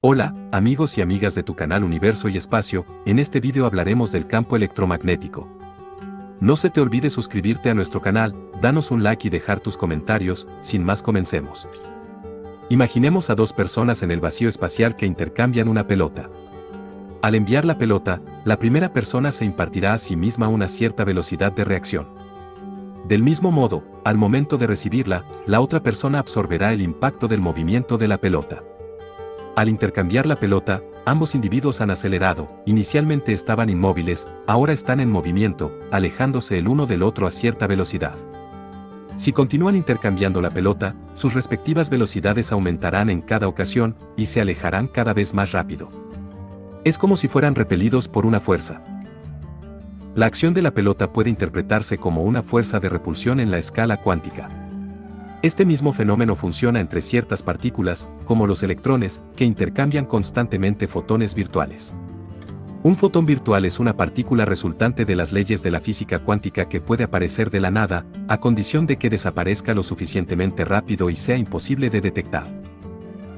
Hola, amigos y amigas de tu canal Universo y Espacio, en este video hablaremos del campo electromagnético. No se te olvide suscribirte a nuestro canal, danos un like y dejar tus comentarios, sin más comencemos. Imaginemos a dos personas en el vacío espacial que intercambian una pelota. Al enviar la pelota, la primera persona se impartirá a sí misma una cierta velocidad de reacción. Del mismo modo, al momento de recibirla, la otra persona absorberá el impacto del movimiento de la pelota. Al intercambiar la pelota, ambos individuos han acelerado, inicialmente estaban inmóviles, ahora están en movimiento, alejándose el uno del otro a cierta velocidad. Si continúan intercambiando la pelota, sus respectivas velocidades aumentarán en cada ocasión, y se alejarán cada vez más rápido. Es como si fueran repelidos por una fuerza. La acción de la pelota puede interpretarse como una fuerza de repulsión en la escala cuántica. Este mismo fenómeno funciona entre ciertas partículas, como los electrones, que intercambian constantemente fotones virtuales. Un fotón virtual es una partícula resultante de las leyes de la física cuántica que puede aparecer de la nada, a condición de que desaparezca lo suficientemente rápido y sea imposible de detectar.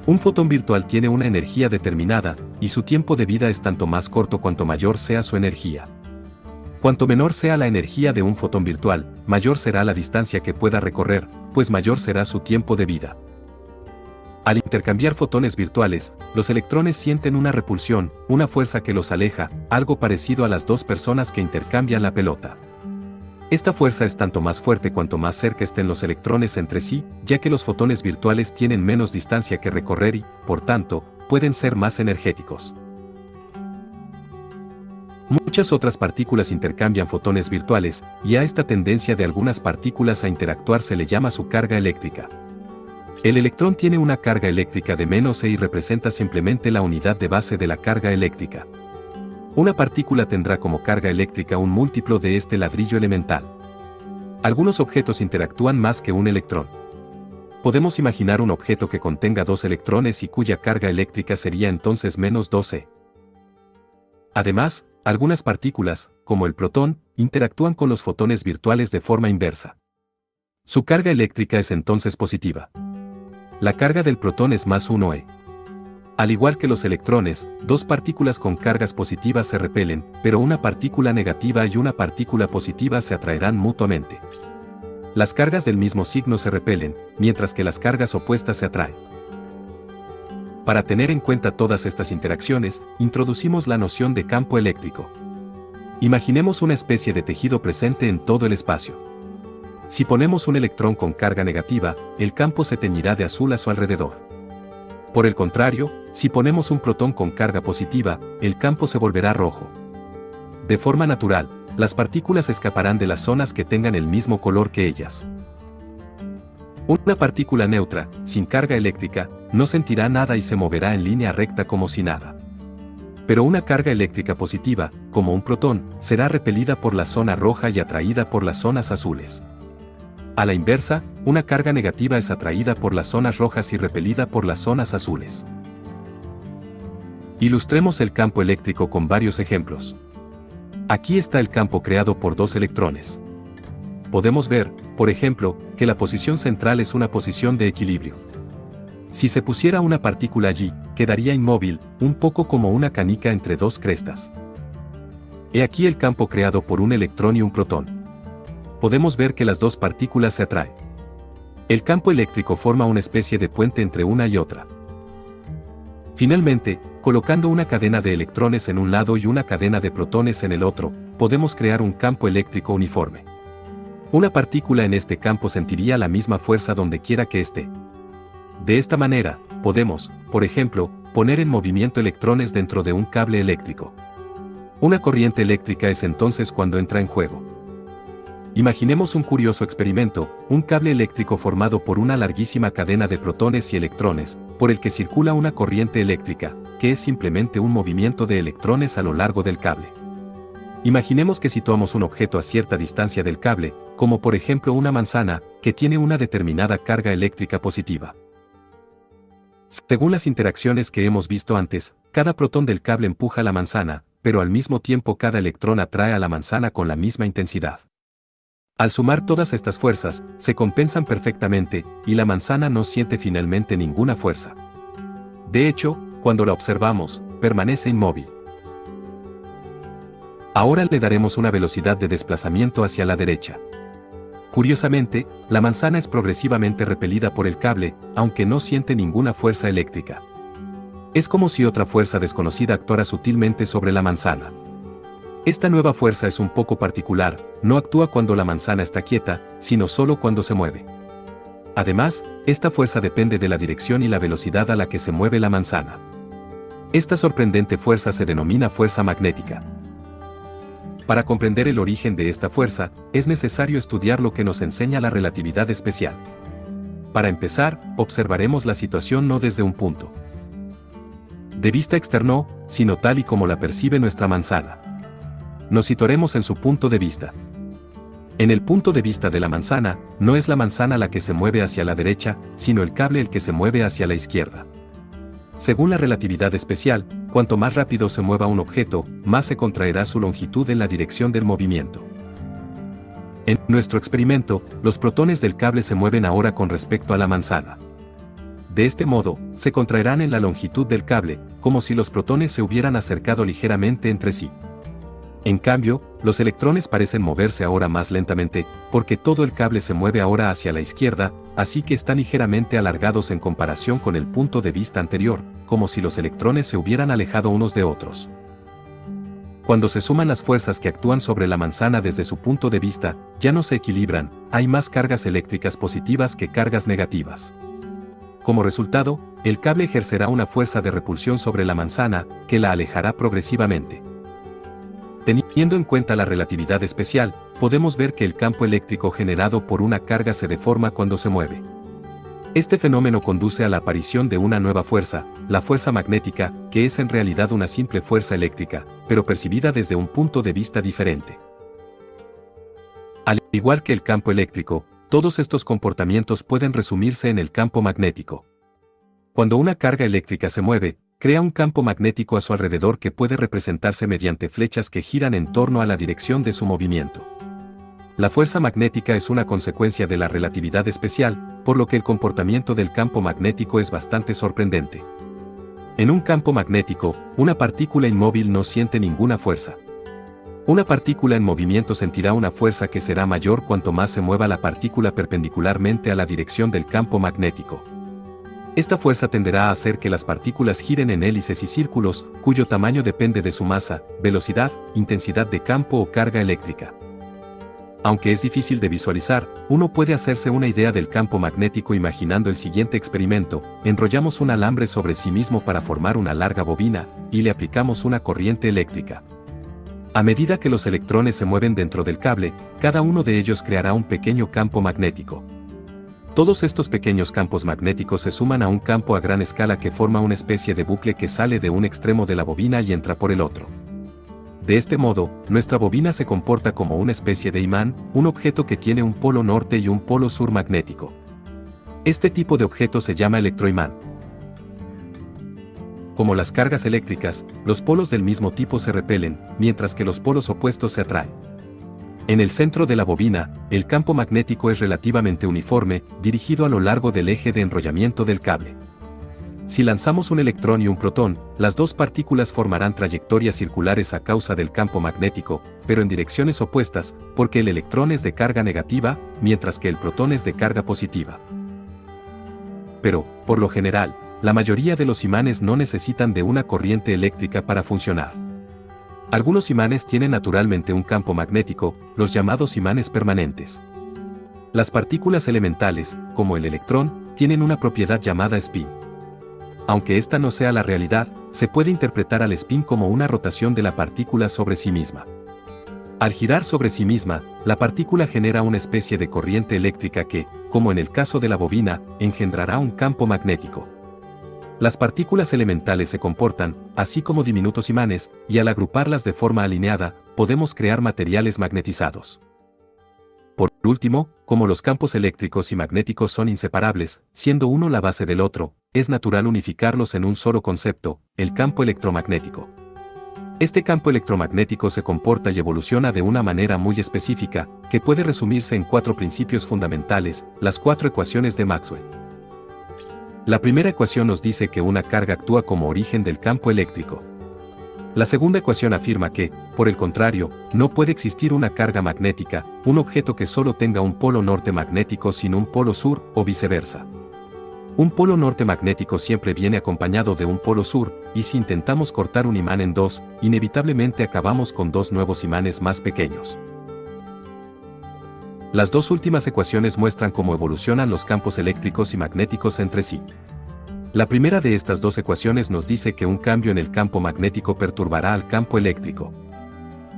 Un fotón virtual tiene una energía determinada, y su tiempo de vida es tanto más corto cuanto mayor sea su energía. Cuanto menor sea la energía de un fotón virtual, mayor será la distancia que pueda recorrer, pues mayor será su tiempo de vida. Al intercambiar fotones virtuales, los electrones sienten una repulsión, una fuerza que los aleja, algo parecido a las dos personas que intercambian la pelota. Esta fuerza es tanto más fuerte cuanto más cerca estén los electrones entre sí, ya que los fotones virtuales tienen menos distancia que recorrer y, por tanto, pueden ser más energéticos. Muchas otras partículas intercambian fotones virtuales, y a esta tendencia de algunas partículas a interactuar se le llama su carga eléctrica. El electrón tiene una carga eléctrica de -e y representa simplemente la unidad de base de la carga eléctrica. Una partícula tendrá como carga eléctrica un múltiplo de este ladrillo elemental. Algunos objetos interactúan más que un electrón. Podemos imaginar un objeto que contenga dos electrones y cuya carga eléctrica sería entonces -2e. Además, algunas partículas, como el protón, interactúan con los fotones virtuales de forma inversa. Su carga eléctrica es entonces positiva. La carga del protón es +1e. Al igual que los electrones, dos partículas con cargas positivas se repelen, pero una partícula negativa y una partícula positiva se atraerán mutuamente. Las cargas del mismo signo se repelen, mientras que las cargas opuestas se atraen. Para tener en cuenta todas estas interacciones, introducimos la noción de campo eléctrico. Imaginemos una especie de tejido presente en todo el espacio. Si ponemos un electrón con carga negativa, el campo se teñirá de azul a su alrededor. Por el contrario, si ponemos un protón con carga positiva, el campo se volverá rojo. De forma natural, las partículas escaparán de las zonas que tengan el mismo color que ellas. Una partícula neutra, sin carga eléctrica, no sentirá nada y se moverá en línea recta como si nada. Pero una carga eléctrica positiva, como un protón, será repelida por la zona roja y atraída por las zonas azules. A la inversa, una carga negativa es atraída por las zonas rojas y repelida por las zonas azules. Ilustremos el campo eléctrico con varios ejemplos. Aquí está el campo creado por dos electrones. Podemos ver, por ejemplo, que la posición central es una posición de equilibrio. Si se pusiera una partícula allí, quedaría inmóvil, un poco como una canica entre dos crestas. He aquí el campo creado por un electrón y un protón. Podemos ver que las dos partículas se atraen. El campo eléctrico forma una especie de puente entre una y otra. Finalmente, colocando una cadena de electrones en un lado y una cadena de protones en el otro, podemos crear un campo eléctrico uniforme. Una partícula en este campo sentiría la misma fuerza donde quiera que esté. De esta manera, podemos, por ejemplo, poner en movimiento electrones dentro de un cable eléctrico. Una corriente eléctrica es entonces cuando entra en juego. Imaginemos un curioso experimento, un cable eléctrico formado por una larguísima cadena de protones y electrones, por el que circula una corriente eléctrica, que es simplemente un movimiento de electrones a lo largo del cable. Imaginemos que situamos un objeto a cierta distancia del cable, como por ejemplo una manzana, que tiene una determinada carga eléctrica positiva. Según las interacciones que hemos visto antes, cada protón del cable empuja la manzana, pero al mismo tiempo cada electrón atrae a la manzana con la misma intensidad. Al sumar todas estas fuerzas, se compensan perfectamente, y la manzana no siente finalmente ninguna fuerza. De hecho, cuando la observamos, permanece inmóvil. Ahora le daremos una velocidad de desplazamiento hacia la derecha. Curiosamente, la manzana es progresivamente repelida por el cable, aunque no siente ninguna fuerza eléctrica. Es como si otra fuerza desconocida actuara sutilmente sobre la manzana. Esta nueva fuerza es un poco particular, no actúa cuando la manzana está quieta, sino solo cuando se mueve. Además, esta fuerza depende de la dirección y la velocidad a la que se mueve la manzana. Esta sorprendente fuerza se denomina fuerza magnética. Para comprender el origen de esta fuerza, es necesario estudiar lo que nos enseña la relatividad especial. Para empezar, observaremos la situación no desde un punto de vista externo, sino tal y como la percibe nuestra manzana. Nos situaremos en su punto de vista. En el punto de vista de la manzana, no es la manzana la que se mueve hacia la derecha, sino el cable el que se mueve hacia la izquierda. Según la relatividad especial, cuanto más rápido se mueva un objeto, más se contraerá su longitud en la dirección del movimiento. En nuestro experimento, los protones del cable se mueven ahora con respecto a la manzana. De este modo, se contraerán en la longitud del cable, como si los protones se hubieran acercado ligeramente entre sí. En cambio, los electrones parecen moverse ahora más lentamente, porque todo el cable se mueve ahora hacia la izquierda, así que están ligeramente alargados en comparación con el punto de vista anterior, como si los electrones se hubieran alejado unos de otros. Cuando se suman las fuerzas que actúan sobre la manzana desde su punto de vista, ya no se equilibran, hay más cargas eléctricas positivas que cargas negativas. Como resultado, el cable ejercerá una fuerza de repulsión sobre la manzana, que la alejará progresivamente. Teniendo en cuenta la relatividad especial, podemos ver que el campo eléctrico generado por una carga se deforma cuando se mueve. Este fenómeno conduce a la aparición de una nueva fuerza, la fuerza magnética, que es en realidad una simple fuerza eléctrica, pero percibida desde un punto de vista diferente. Al igual que el campo eléctrico, todos estos comportamientos pueden resumirse en el campo magnético. Cuando una carga eléctrica se mueve, crea un campo magnético a su alrededor que puede representarse mediante flechas que giran en torno a la dirección de su movimiento. La fuerza magnética es una consecuencia de la relatividad especial, por lo que el comportamiento del campo magnético es bastante sorprendente. En un campo magnético, una partícula inmóvil no siente ninguna fuerza. Una partícula en movimiento sentirá una fuerza que será mayor cuanto más se mueva la partícula perpendicularmente a la dirección del campo magnético. Esta fuerza tenderá a hacer que las partículas giren en hélices y círculos, cuyo tamaño depende de su masa, velocidad, intensidad de campo o carga eléctrica. Aunque es difícil de visualizar, uno puede hacerse una idea del campo magnético imaginando el siguiente experimento: enrollamos un alambre sobre sí mismo para formar una larga bobina, y le aplicamos una corriente eléctrica. A medida que los electrones se mueven dentro del cable, cada uno de ellos creará un pequeño campo magnético. Todos estos pequeños campos magnéticos se suman a un campo a gran escala que forma una especie de bucle que sale de un extremo de la bobina y entra por el otro. De este modo, nuestra bobina se comporta como una especie de imán, un objeto que tiene un polo norte y un polo sur magnético. Este tipo de objeto se llama electroimán. Como las cargas eléctricas, los polos del mismo tipo se repelen, mientras que los polos opuestos se atraen. En el centro de la bobina, el campo magnético es relativamente uniforme, dirigido a lo largo del eje de enrollamiento del cable. Si lanzamos un electrón y un protón, las dos partículas formarán trayectorias circulares a causa del campo magnético, pero en direcciones opuestas, porque el electrón es de carga negativa, mientras que el protón es de carga positiva. Pero, por lo general, la mayoría de los imanes no necesitan de una corriente eléctrica para funcionar. Algunos imanes tienen naturalmente un campo magnético, los llamados imanes permanentes. Las partículas elementales, como el electrón, tienen una propiedad llamada spin. Aunque esta no sea la realidad, se puede interpretar al spin como una rotación de la partícula sobre sí misma. Al girar sobre sí misma, la partícula genera una especie de corriente eléctrica que, como en el caso de la bobina, engendrará un campo magnético. Las partículas elementales se comportan, así como diminutos imanes, y al agruparlas de forma alineada, podemos crear materiales magnetizados. Por último, como los campos eléctricos y magnéticos son inseparables, siendo uno la base del otro, es natural unificarlos en un solo concepto, el campo electromagnético. Este campo electromagnético se comporta y evoluciona de una manera muy específica, que puede resumirse en 4 principios fundamentales, las 4 ecuaciones de Maxwell. La primera ecuación nos dice que una carga actúa como origen del campo eléctrico. La segunda ecuación afirma que, por el contrario, no puede existir una carga magnética, un objeto que solo tenga un polo norte magnético sin un polo sur, o viceversa. Un polo norte magnético siempre viene acompañado de un polo sur, y si intentamos cortar un imán en dos, inevitablemente acabamos con dos nuevos imanes más pequeños. Las dos últimas ecuaciones muestran cómo evolucionan los campos eléctricos y magnéticos entre sí. La primera de estas dos ecuaciones nos dice que un cambio en el campo magnético perturbará al campo eléctrico.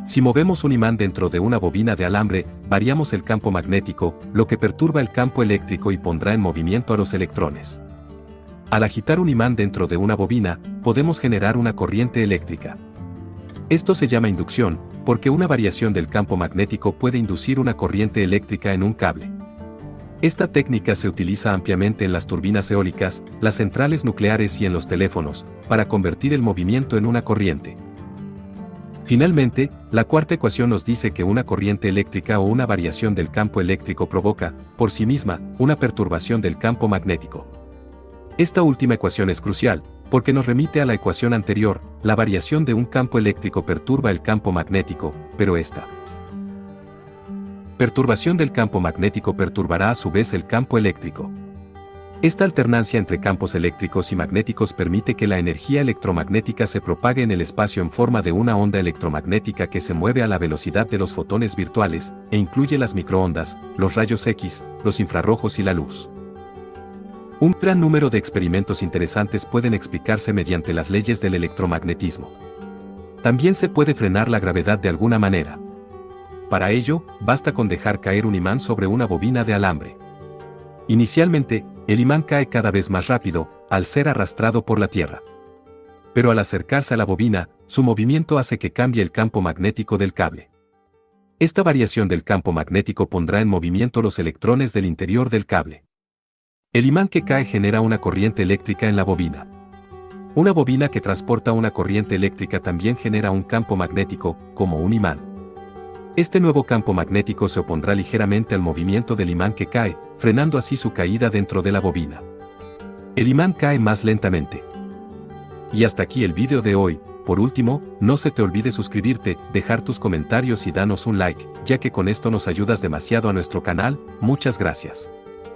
Si movemos un imán dentro de una bobina de alambre, variamos el campo magnético, lo que perturba el campo eléctrico y pondrá en movimiento a los electrones. Al agitar un imán dentro de una bobina, podemos generar una corriente eléctrica. Esto se llama inducción, porque una variación del campo magnético puede inducir una corriente eléctrica en un cable. Esta técnica se utiliza ampliamente en las turbinas eólicas, las centrales nucleares y en los teléfonos, para convertir el movimiento en una corriente. Finalmente, la cuarta ecuación nos dice que una corriente eléctrica o una variación del campo eléctrico provoca, por sí misma, una perturbación del campo magnético. Esta última ecuación es crucial, porque nos remite a la ecuación anterior, la variación de un campo eléctrico perturba el campo magnético, pero esta perturbación del campo magnético perturbará a su vez el campo eléctrico. Esta alternancia entre campos eléctricos y magnéticos permite que la energía electromagnética se propague en el espacio en forma de una onda electromagnética que se mueve a la velocidad de los fotones virtuales, e incluye las microondas, los rayos X, los infrarrojos y la luz. Un gran número de experimentos interesantes pueden explicarse mediante las leyes del electromagnetismo. También se puede frenar la gravedad de alguna manera. Para ello, basta con dejar caer un imán sobre una bobina de alambre. Inicialmente, el imán cae cada vez más rápido, al ser arrastrado por la Tierra. Pero al acercarse a la bobina, su movimiento hace que cambie el campo magnético del cable. Esta variación del campo magnético pondrá en movimiento los electrones del interior del cable. El imán que cae genera una corriente eléctrica en la bobina. Una bobina que transporta una corriente eléctrica también genera un campo magnético, como un imán. Este nuevo campo magnético se opondrá ligeramente al movimiento del imán que cae, frenando así su caída dentro de la bobina. El imán cae más lentamente. Y hasta aquí el vídeo de hoy. Por último, no se te olvide suscribirte, dejar tus comentarios y danos un like, ya que con esto nos ayudas demasiado a nuestro canal. Muchas gracias.